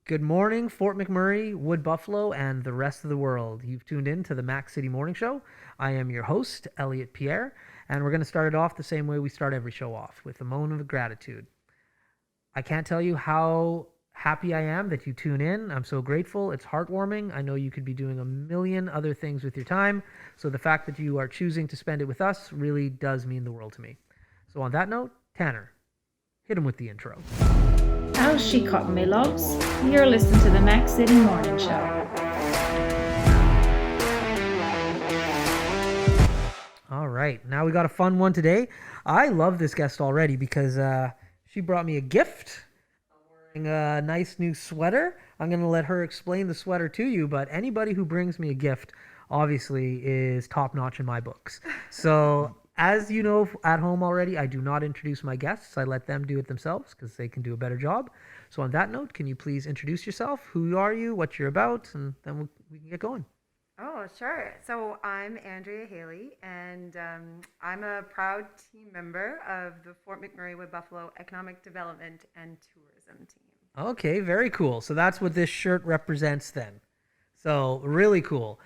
Good morning, Fort McMurray, Wood Buffalo, and the rest of the world. You've tuned in to the Mac City Morning Show. I am your host, Elliot Pierre, and we're going to start it off the same way we start every show off, with a moment of gratitude. I can't tell you how happy I am that you tune in. I'm so grateful. It's heartwarming. I know you could be doing a million other things with your time, so the fact that you are choosing to spend it with us really does mean the world to me. So on that note, Tanner, hit him with the intro. How's she cotton, me loves? You're listening to the Mac City Morning Show. All right, now we got a fun one today. I love this guest already because she brought me a gift. I'm wearing a nice new sweater. I'm going to let her explain the sweater to you, but anybody who brings me a gift obviously is top-notch in my books. So as you know at home already, I do not introduce my guests. I let them do it themselves because they can do a better job. So on that note, can you please introduce yourself? Who are you? What you're about? And then we can get going. Oh, sure. So I'm Andrea Haley, and I'm a proud team member of the Fort McMurray Wood Buffalo Economic Development and Tourism team. Okay, very cool. So that's what this shirt represents then. So really cool.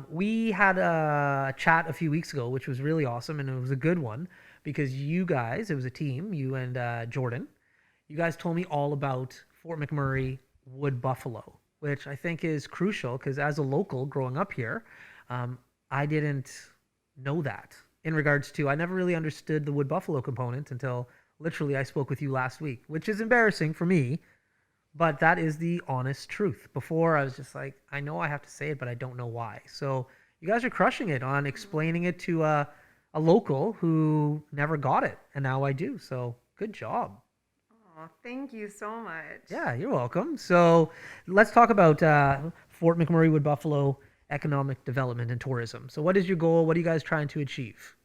We had a chat a few weeks ago, which was really awesome, and it was a good one because you guys, it was a team, you and Jordan, you guys told me all about Fort McMurray Wood Buffalo, which I think is crucial because as a local growing up here, I didn't know that in regards to, I never really understood the Wood Buffalo component until literally I spoke with you last week, which is embarrassing for me, but that is the honest truth. Before I was just like, I know I have to say it, but I don't know why. So you guys are crushing it on explaining it to a local who never got it, and now I do. So good job. Oh, thank you so much. Yeah, you're welcome. So let's talk about Fort McMurray Wood Buffalo economic development and tourism. So what is your goal? What are you guys trying to achieve?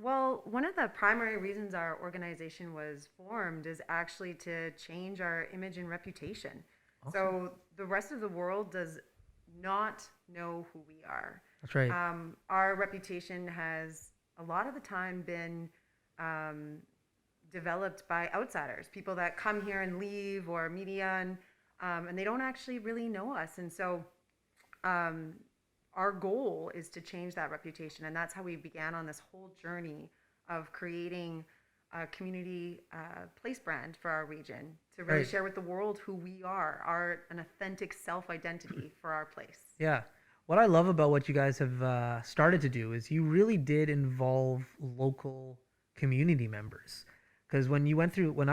Well, one of the primary reasons our organization was formed is actually to change our image and reputation. Awesome. So the rest of the world does not know who we are. That's right. Our reputation has a lot of the time been developed by outsiders, people that come here and leave, or media, and they don't actually really know us. And so our goal is to change that reputation, and that's how we began on this whole journey of creating a community place brand for our region to really share with the world who we are, an authentic self-identity for our place. Yeah. What I love about what you guys have started to do is you really did involve local community members. Because when I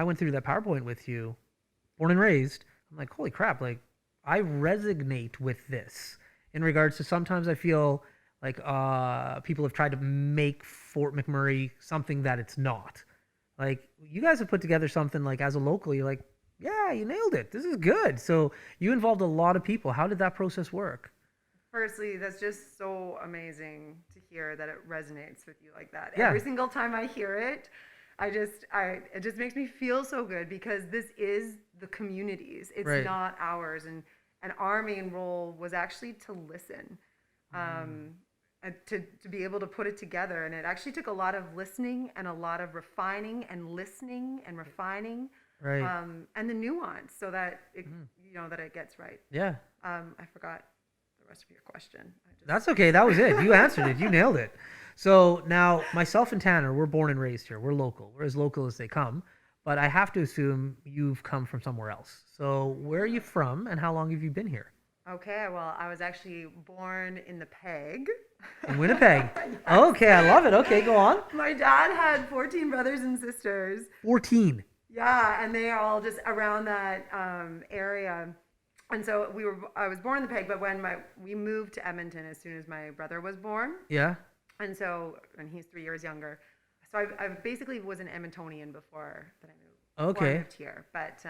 went through that PowerPoint with you, born and raised, I'm like, holy crap, like I resonate with this in regards to sometimes I feel like people have tried to make Fort McMurray something that it's not. Like you guys have put together something like as a local, you're like, yeah, you nailed it. This is good. So you involved a lot of people. How did that process work? Firstly, that's just so amazing to hear that it resonates with you like that. Yeah. Every single time I hear it, it just makes me feel so good because this is the community's. It's not ours, and our main role was actually to listen, and to be able to put it together. And it actually took a lot of listening and a lot of refining and listening and refining, and the nuance so that it that it gets right. Yeah. I forgot the rest of your question. That's okay. That was it. You answered it. You nailed it. So now myself and Tanner, we're born and raised here. We're local. We're as local as they come. But I have to assume you've come from somewhere else. So where are you from and how long have you been here? Okay, well, I was actually born in the Peg. In Winnipeg? Yes. Okay, I love it. Okay, go on. My dad had 14 brothers and sisters. 14? Yeah, and they are all just around that area. And so I was born in the Peg, but when we moved to Edmonton as soon as my brother was born. Yeah. And he's 3 years younger. So I basically was an Edmontonian before that I moved. Okay. I moved here, but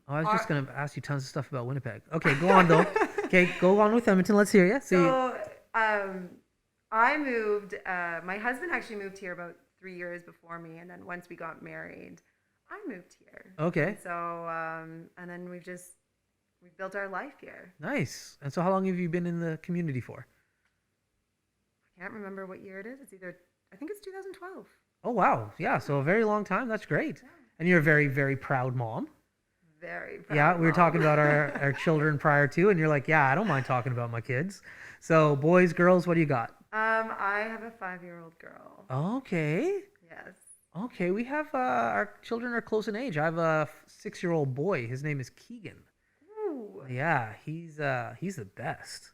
I was just gonna ask you tons of stuff about Winnipeg. Okay, go on though. Okay, go on with Edmonton. Let's hear you. So I moved. My husband actually moved here about 3 years before me, and then once we got married, I moved here. Okay. And so and then we've built our life here. Nice. And so how long have you been in the community for? I can't remember what year it is. I think it's 2012. Oh, wow. Yeah, so a very long time. That's great. Yeah. And you're a very, very proud mom. very proud Yeah, we were mom. talking about our children prior to, and you're like, yeah, I don't mind talking about my kids. So boys, girls, what do you got? I have a 5-year-old girl. Okay. Yes. Okay, we have our children are close in age. I have a 6-year-old boy. His name is Keegan. Ooh. Yeah, he's the best.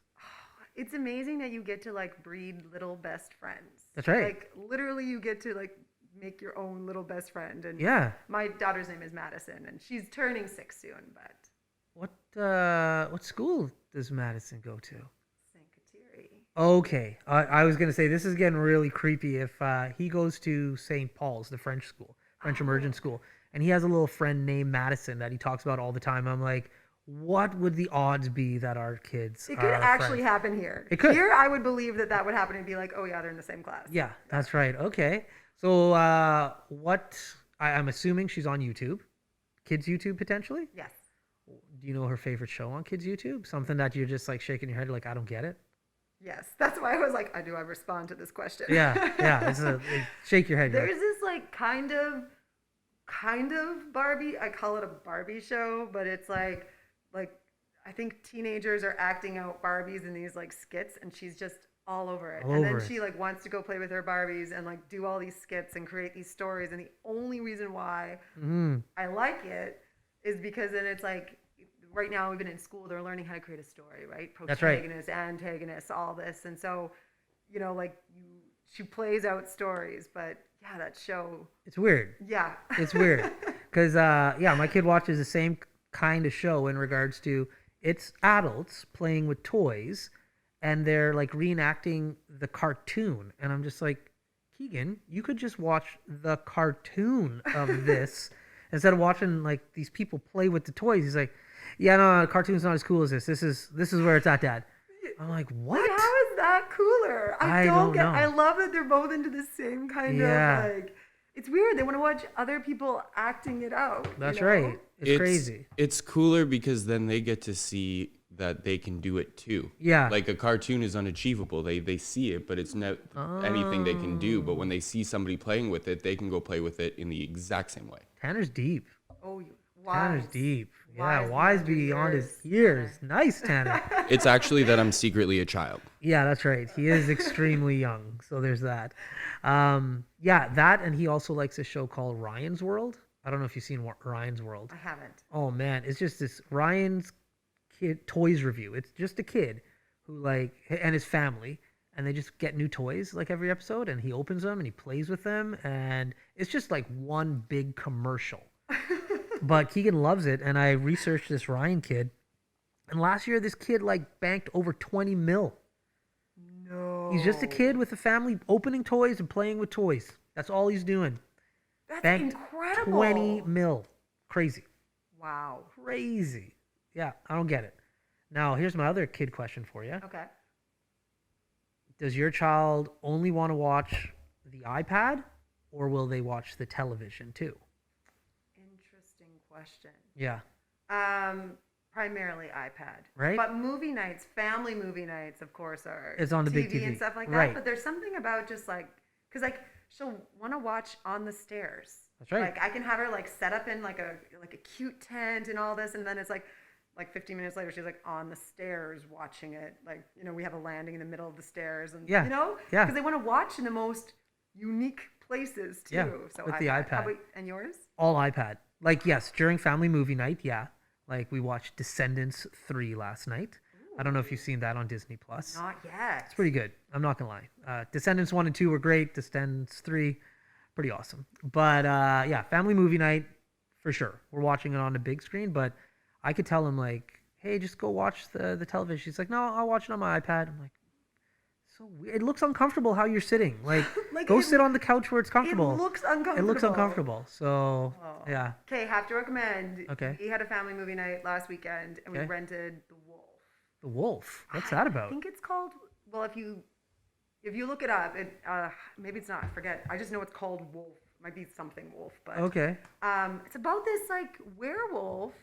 It's amazing that you get to like breed little best friends. That's right. Like literally you get to like make your own little best friend. And Yeah. my daughter's name is Madison and she's turning 6 soon, but What school does Madison go to? St. Kateri. Okay, I was gonna say this is getting really creepy. If he goes to St. Paul's, the French school, French immersion school, and he has a little friend named Madison that he talks about all the time, I'm like, what would the odds be that our kids? It could are actually friends? happen here. It could. Here, I would believe that would happen and be like, oh yeah, they're in the same class. Yeah, that's right. Okay, so I'm assuming she's on YouTube, kids YouTube potentially. Yes. Do you know her favorite show on kids YouTube? Something that you're just like shaking your head like I don't get it. Yes. That's why I was like, I respond to this question. Yeah. Shake your head. There's this like kind of Barbie. I call it a Barbie show, but it's like I think teenagers are acting out Barbies in these like skits, and she's just all over it. And then she like wants to go play with her Barbies and like do all these skits and create these stories. And the only reason why I like it is because then it's like right now we've been in school, they're learning how to create a story, right? Protagonist, antagonist, all this. And so, she plays out stories, but yeah, that show. It's weird. Yeah. It's weird. Because, my kid watches the same kind of show in regards to it's adults playing with toys and they're like reenacting the cartoon. And I'm just like, Keegan, you could just watch the cartoon of this instead of watching like these people play with the toys. He's like, yeah, no, the cartoon's not as cool as this. This is where it's at, Dad. I'm like, what? Like, how is that cooler? I don't know. I love that they're both into the same kind of like. It's weird. They want to watch other people acting it out. That's right. It's crazy. It's cooler because then they get to see that they can do it too. Yeah. Like a cartoon is unachievable. They see it, but it's not anything they can do. But when they see somebody playing with it, they can go play with it in the exact same way. Tanner's deep. Oh, Tanner's deep. Yeah, wise beyond his years. Nice, Tanner. It's actually that I'm secretly a child. Yeah, that's right. He is extremely young. So there's that. That, and he also likes a show called Ryan's World. I don't know if you've seen Ryan's World. I haven't. Oh, man. It's just this Ryan's kid toys review. It's just a kid who and his family, and they just get new toys like every episode, and he opens them and he plays with them, and it's just like one big commercial. But Keegan loves it, and I researched this Ryan kid, and last year this kid banked over 20 mil. No. He's just a kid with a family opening toys and playing with toys. That's all he's doing. That's Banked incredible. 20 mil. Crazy. Wow. Crazy. Yeah, I don't get it. Now, here's my other kid question for you. Okay. Does your child only want to watch the iPad, or will they watch the television too? Interesting question. Yeah. Primarily iPad. Right. But movie nights, family movie nights, of course, are It's on the big TV and stuff like that. Right. But there's something about just because she'll want to watch on the stairs. That's right. Like I can have her set up in like a cute tent and all this, and then it's like 15 minutes later she's on the stairs watching it. We have a landing in the middle of the stairs, and Yeah. because they want to watch in the most unique places too. Yeah, So with the iPad. And yours? All iPad. Yes, during family movie night, yeah. We watched Descendants 3 last night. I don't know if you've seen that on Disney Plus. Not yet. It's pretty good. I'm not gonna lie. Descendants 1 and 2 were great. Descendants 3, pretty awesome. But family movie night for sure. We're watching it on the big screen, but I could tell him hey, just go watch the television. He's like, no, I'll watch it on my iPad. I'm like, so weird. It looks uncomfortable how you're sitting. Go sit on the couch where it's comfortable. It looks uncomfortable. It looks uncomfortable. So yeah. Okay, have to recommend. Okay. We had a family movie night last weekend, and we rented The Wolf. The Wolf. What's that about? I think it's called. Well, if you look it up, maybe it's not. I forget. I just know it's called Wolf. It might be something Wolf, but okay. It's about this werewolf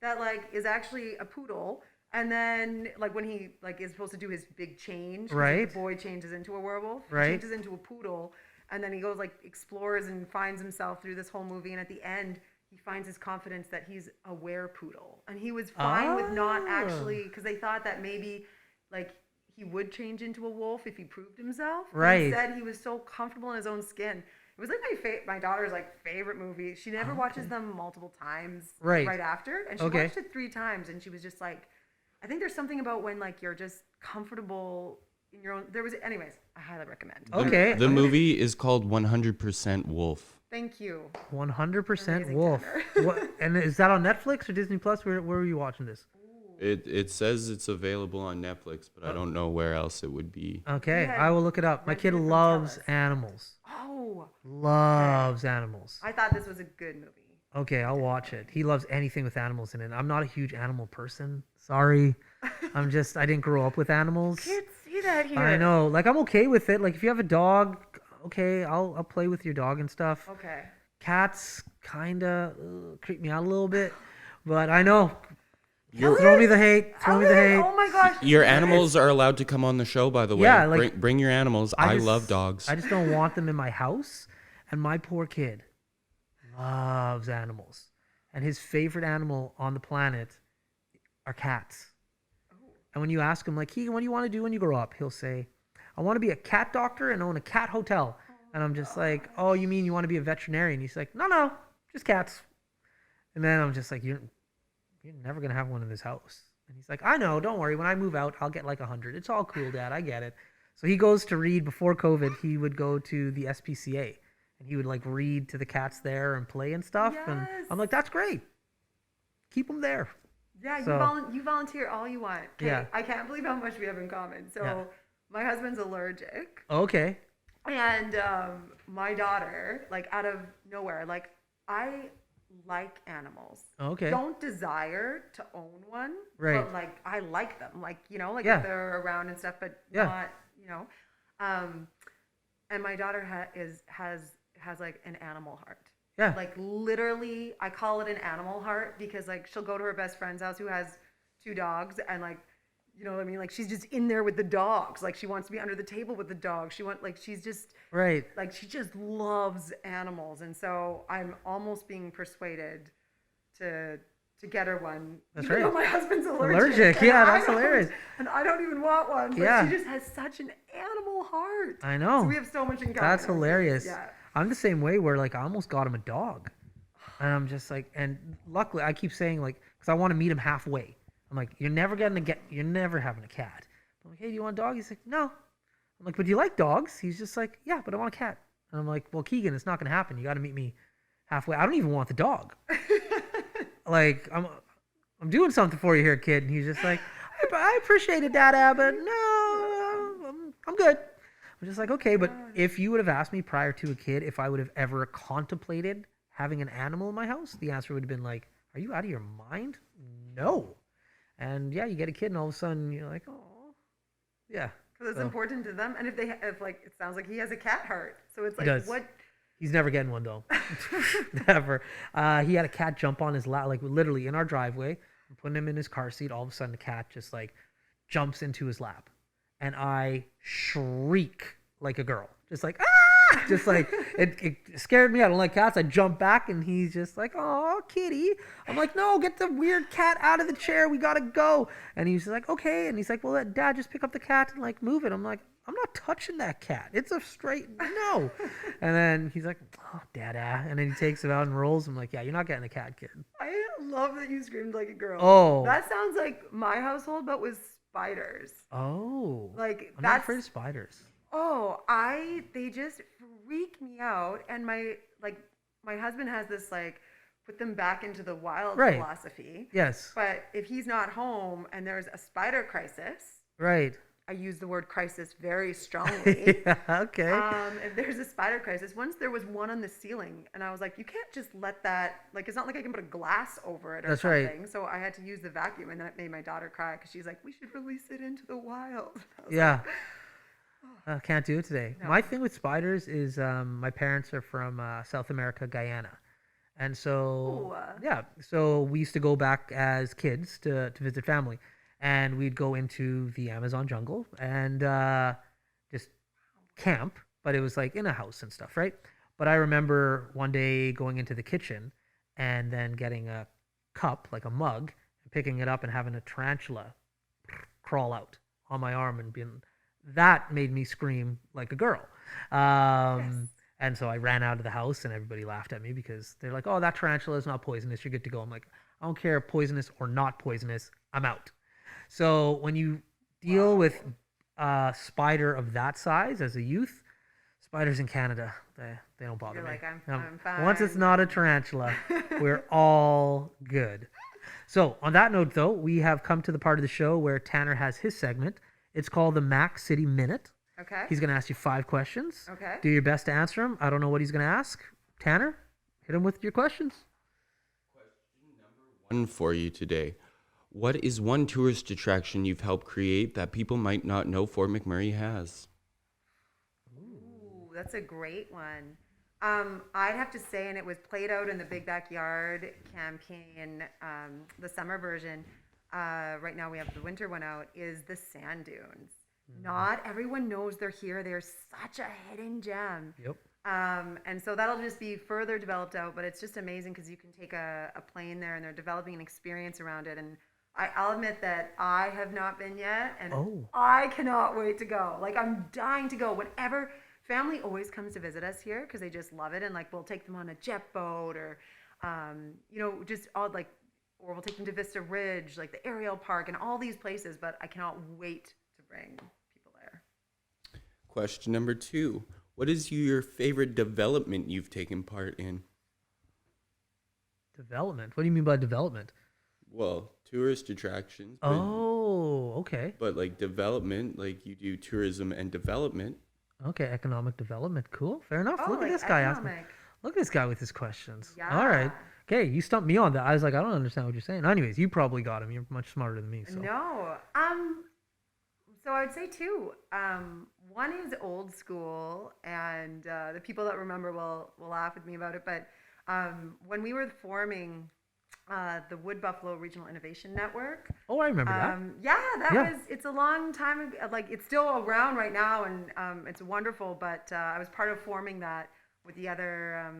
that is actually a poodle. And then, when he is supposed to do his big change, right? The boy changes into a werewolf, right? He changes into a poodle, and then he goes explores and finds himself through this whole movie. And at the end, he finds his confidence that he's a werepoodle, and he was fine with not actually, because they thought that maybe like he would change into a wolf if he proved himself. Right. He said he was so comfortable in his own skin. It was like my daughter's like favorite movie. She never watches them multiple times right after, and she watched it 3 times, and she was just like, I think there's something about when like you're just comfortable in your own. Anyways, I highly recommend. Okay. The movie is called 100% Wolf. Thank you. 100% Wolf. What, and is that on Netflix or Disney Plus? Where were you watching this? It says it's available on Netflix, but I don't know where else it would be. Okay, I will look it up. My kid loves animals. Oh. Loves animals. I thought this was a good movie. Okay, I'll watch it. He loves anything with animals in it. I'm not a huge animal person. Sorry. I didn't grow up with animals. Can't see that here. I know. Like, I'm okay with it. Like, if you have a dog, okay, I'll play with your dog and stuff. Okay. Cats kind of creep me out a little bit. But I know. Throw me the hate. Throw me the hate. Oh my gosh. Your animals are allowed to come on the show, by the way. Yeah, like, bring your animals. I love dogs. I just don't want them in my house. And my poor kid loves animals. And his favorite animal on the planet are cats. And when you ask him, like, Keegan, what do you want to do when you grow up? He'll say, I want to be a cat doctor and own a cat hotel. And I'm just like, oh, you mean you want to be a veterinarian? He's like, no, just cats. And then I'm just like, you're never going to have one in this house. And he's like, I know, don't worry. When I move out, I'll get like 100. It's all cool, Dad. I get it. So he goes to read. Before COVID, he would go to the SPCA. And he would like read to the cats there and play and stuff. Yes. And I'm like, that's great. Keep them there. Yeah, So, you volunteer all you want. Okay, yeah. I can't believe how much we have in common. So my husband's allergic. Okay. And my daughter, like out of nowhere, like I like animals. Okay. Don't desire to own one. Right. But like I like them. Like, you know, like Yeah. if they're around and stuff, but Yeah. not, you know. And my daughter has like an animal heart. Yeah. Like literally, I call it an animal heart because like she'll go to her best friend's house who has 2 dogs and like, you know what I mean? Like she's just in there with the dogs. Like she wants to be under the table with the dogs. She's just Right. like she just loves animals. And so I'm almost being persuaded to get her one. That's even right. though my husband's allergic. And Yeah, I that's hilarious. And I don't even want one. But Yeah. she just has such an animal heart. I know. So we have so much in common. That's hilarious. Yeah. I'm the same way where like I almost got him a dog. And I'm just like, and luckily I keep saying like, because I want to meet him halfway. I'm like, you're never having a cat. I'm like, hey, do you want a dog? He's like, no. I'm like, but do you like dogs? He's just like, yeah, but I want a cat. And I'm like, well, Keegan, it's not going to happen. You got to meet me halfway. I don't even want the dog. Like, I'm doing something for you here, kid. And he's just like, I appreciate it, Dada, but no, I'm good. I'm just like, okay, but if you would have asked me prior to a kid if I would have ever contemplated having an animal in my house, the answer would have been like, are you out of your mind? No. And yeah, you get a kid and all of a sudden you're like, oh, yeah. Because it's important to them. And if like, it sounds like he has a cat heart. So it's He like, does. what? He's never getting one though. Never. He had a cat jump on his lap, like literally in our driveway. I'm putting him in his car seat. All of a sudden the cat just like jumps into his lap. And I shriek like a girl. Just like, ah! Just like, it scared me. I don't like cats. I jump back and he's just like, oh, kitty. I'm like, no, get the weird cat out of the chair. We got to go. And he's like, okay. And he's like, well, let Dad just pick up the cat and like move it. I'm like, I'm not touching that cat. It's a straight no. And then he's like, oh, Dada. And then he takes it out and rolls. I'm like, yeah, you're not getting a cat, kid. I love that you screamed like a girl. Oh. That sounds like my hushold, but with spiders. Oh. Like, I'm not afraid of spiders. Oh, they just freak me out. And my husband has this like put them back into the wild philosophy. Yes. But if he's not home and there's a spider crisis, right. I use the word crisis very strongly. Yeah, okay. If there's a spider crisis, once there was one on the ceiling, and I was like, you can't just let that, like, it's not like I can put a glass over it or That's something. right. So I had to use the vacuum, and that made my daughter cry because she's like, we should release it into the wild. Yeah. Can't do it today. No. My thing with spiders is my parents are from South America, Guyana. And so, yeah, so we used to go back as kids to visit family. And we'd go into the Amazon jungle and just camp, but it was like in a house and stuff, right? But I remember one day going into the kitchen and then getting a cup, like a mug, and picking it up and having a tarantula crawl out on my arm and being, that made me scream like a girl. And so I ran out of the house and everybody laughed at me because they're like, oh, that tarantula is not poisonous. You're good to go. I'm like, I don't care, poisonous or not poisonous. I'm out. So when you deal with a spider of that size as a youth, spiders in Canada, they don't bother You're me. like, I'm fine. Once it's not a tarantula, we're all good. So on that note, though, we have come to the part of the show where Tanner has his segment. It's called the Mac City Minute. Okay. He's going to ask you 5 questions. Okay. Do your best to answer them. I don't know what he's going to ask. Tanner, hit him with your questions. Question number 1 for you today. What is one tourist attraction you've helped create that people might not know Fort McMurray has? Ooh, that's a great one. I'd have to say, and it was played out in the Big Backyard campaign, the summer version. Right now we have the winter one out, is the sand dunes. Not everyone knows they're here. They're such a hidden gem. Yep. And so that'll just be further developed out, but it's just amazing because you can take a plane there and they're developing an experience around it. And I'll admit that I have not been yet, and I cannot wait to go. Like, I'm dying to go. Whenever family always comes to visit us here because they just love it, and like we'll take them on a jet boat or, just all like, or we'll take them to Vista Ridge, like the Aerial Park, and all these places. But I cannot wait to bring people there. Question number 2. What is your favorite development you've taken part in? Development? What do you mean by development? Well, tourist attractions. Okay. But like development, like you do tourism and development. Okay, economic development. Cool. Fair enough. Oh, Look at like this guy asking. economic. Look at this guy with his questions. Yeah. All right. Okay, you stumped me on that. I was like, I don't understand what you're saying. Anyways, you probably got him. You're much smarter than me. So. No. So I would say 2. One is old school, and the people that remember will laugh at me about it. But when we were forming the Wood Buffalo Regional Innovation Network. Oh, I remember that. Yeah, it's a long time ago. Like, it's still around right now, and it's wonderful. But I was part of forming that with the other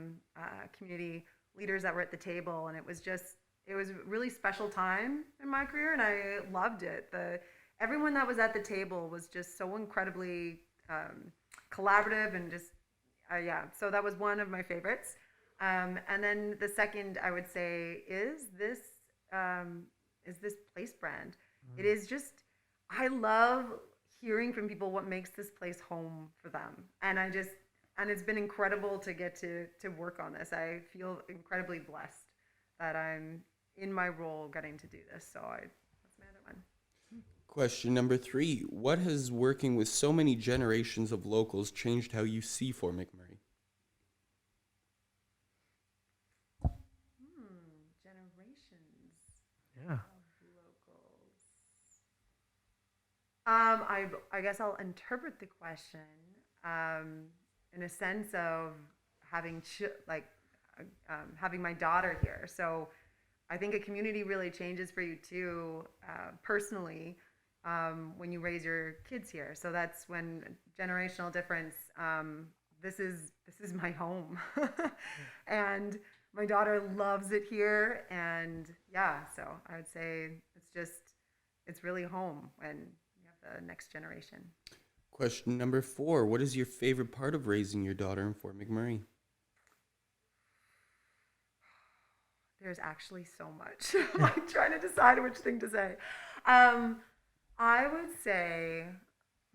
community leaders that were at the table, and it was a really special time in my career, and I loved it. Everyone that was at the table was just so incredibly collaborative and just so that was one of my favorites. And then the second I would say is this place brand. It is just, I love hearing from people what makes this place home for them, and it's been incredible to get to work on this. I feel incredibly blessed that I'm in my role getting to do this. So that's my other one. Question number 3. What has working with so many generations of locals changed how you see Fort McMurray? Generations Yeah. of locals. I guess I'll interpret the question in a sense of having having my daughter here. So I think a community really changes for you too, personally, when you raise your kids here. So that's when generational difference. This is my home, and my daughter loves it here. And so I would say it's really home when you have the next generation. Question number 4. What is your favorite part of raising your daughter in Fort McMurray? There's actually so much. I'm trying to decide which thing to say. I would say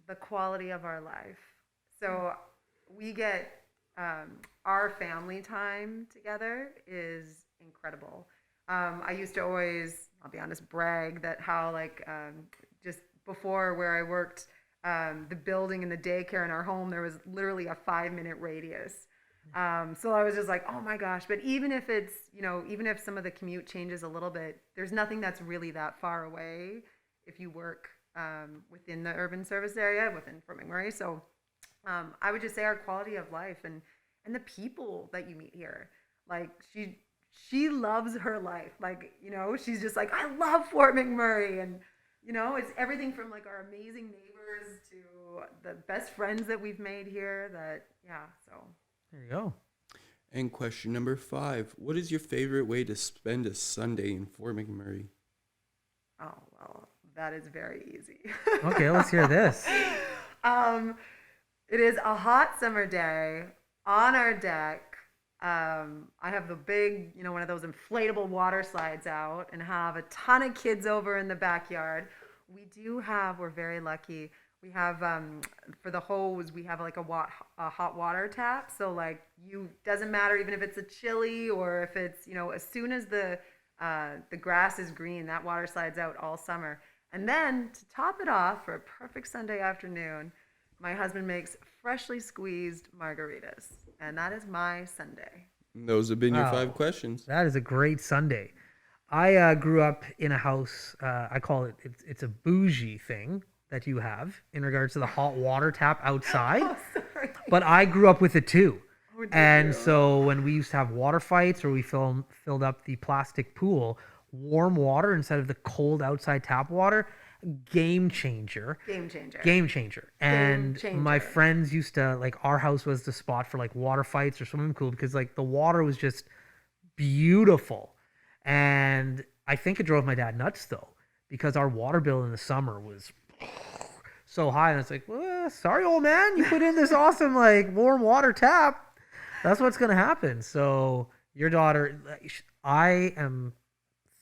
the quality of our life. So we get our family time together is incredible. I used to always, I'll be honest, brag that how just before where I worked, the building and the daycare in our home, there was literally a 5-minute radius. So I was just like, oh my gosh. But even if it's, even if some of the commute changes a little bit, there's nothing that's really that far away if you work within the urban service area, within Fort McMurray. So I would just say our quality of life and the people that you meet here. Like, she loves her life. Like, she's just like, I love Fort McMurray. And, it's everything from like our amazing neighbors to the best friends that we've made here so. There you go. And question number 5, what is your favorite way to spend a Sunday in Fort McMurray? Oh, well, that is very easy. Okay, let's hear this. It is a hot summer day on our deck. I have the big, one of those inflatable water slides out and have a ton of kids over in the backyard. We're very lucky. We have, for the hose, we have like a hot water tap. So like doesn't matter even if it's a chilly or if it's, as soon as the grass is green, that water slides out all summer. And then to top it off, for a perfect Sunday afternoon, my husband makes freshly squeezed margaritas. And that is my Sunday. Those have been your Wow. 5 questions. That is a great Sunday. I grew up in a house, I call it's a bougie thing that you have in regards to the hot water tap outside. Oh, sorry. But I grew up with it too. Oh, did And you? so when we used to have water fights or we filled up the plastic pool, warm water instead of the cold outside tap water, game changer. Game changer. Game changer. And changer. my friends used to, like, our house was the spot for like water fights or swimming pool because like the water was just beautiful. And I think it drove my dad nuts though, because our water bill in the summer was so high. And it's like, well, sorry, old man, you put in this awesome like warm water tap. That's what's going to happen. So your daughter, I am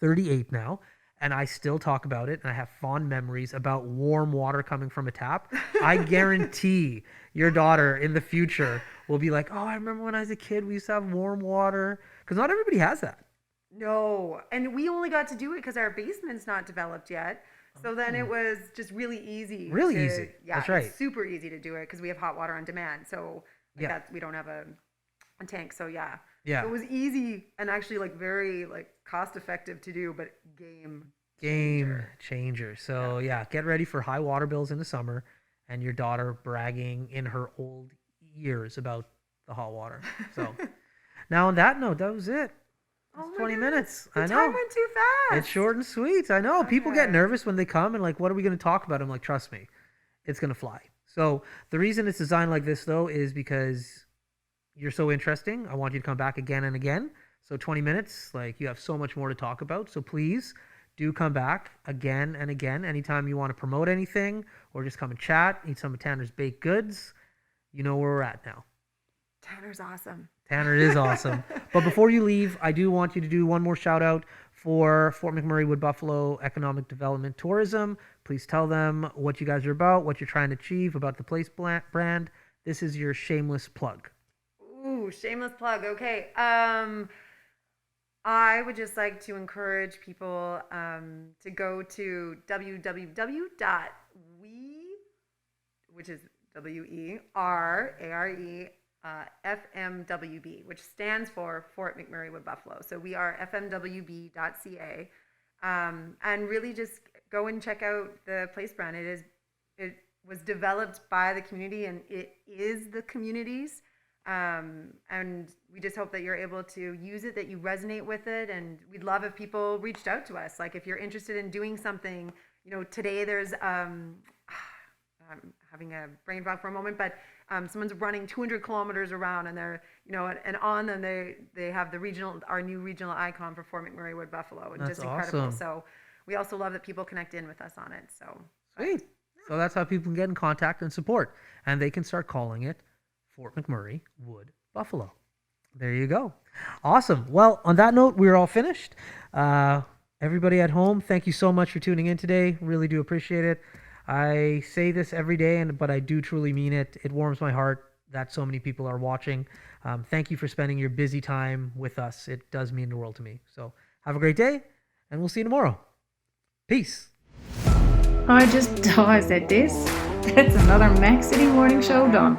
38 now, and I still talk about it, and I have fond memories about warm water coming from a tap. I guarantee your daughter in the future will be like, oh, I remember when I was a kid, we used to have warm water. Because not everybody has that. No. And we only got to do it because our basement's not developed yet. So then it was just really easy. Really easy. Yeah, That's right. It's super easy to do it because we have hot water on demand. So Yeah. we don't have a tank. So yeah. Yeah. So it was easy and actually like very like cost effective to do, but game Changer. So yeah, get ready for high water bills in the summer and your daughter bragging in her old years about the hot water. So now on that note, that was it. Oh my 20 goodness. minutes. The I know. time went too fast. It's short and sweet. I know. People get Okay. nervous when they come and like, what are we going to talk about? I'm like, trust me, it's going to fly. So the reason it's designed like this though is because you're so interesting. I want you to come back again and again. So 20 minutes, like you have so much more to talk about. So please do come back again and again. Anytime you want to promote anything or just come and chat, eat some of Tanner's baked goods, you know where we're at now. Tanner's awesome. Tanner is awesome. But before you leave, I do want you to do one more shout out for Fort McMurray Wood Buffalo Economic Development Tourism. Please tell them what you guys are about, what you're trying to achieve about the place brand. This is your shameless plug. Ooh, shameless plug. Okay. I would just like to encourage people to go to which is WERARE, FMWB, which stands for Fort McMurray Wood Buffalo. So we are FMWBEDT.ca. And really just go and check out the place brand. It was developed by the community and it is the community's. And we just hope that you're able to use it, that you resonate with it. And we'd love if people reached out to us. Like if you're interested in doing something, today there's, I'm having a brain fog for a moment, but someone's running 200 kilometers around and they're, and on them they have our new regional icon for Fort McMurray Wood Buffalo. And That's just incredible. awesome. So we also love that people connect in with us on it. So Sweet. So that's how people can get in contact and support. And they can start calling it Fort McMurray Wood Buffalo. There you go. Awesome. Well, on that note, we're all finished. Everybody at home, thank you so much for tuning in today. Really do appreciate it. I say this every day, but I do truly mean it. It warms my heart that so many people are watching. Thank you for spending your busy time with us. It does mean the world to me. So have a great day, and we'll see you tomorrow. Peace. I said this. That's another Mac City Morning Show done.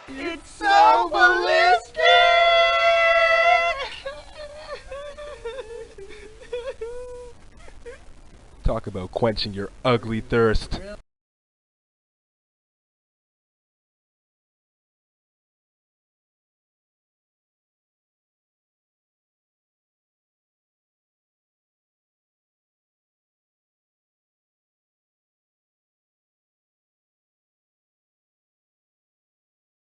It's so ballistic! Talk about quenching your ugly thirst.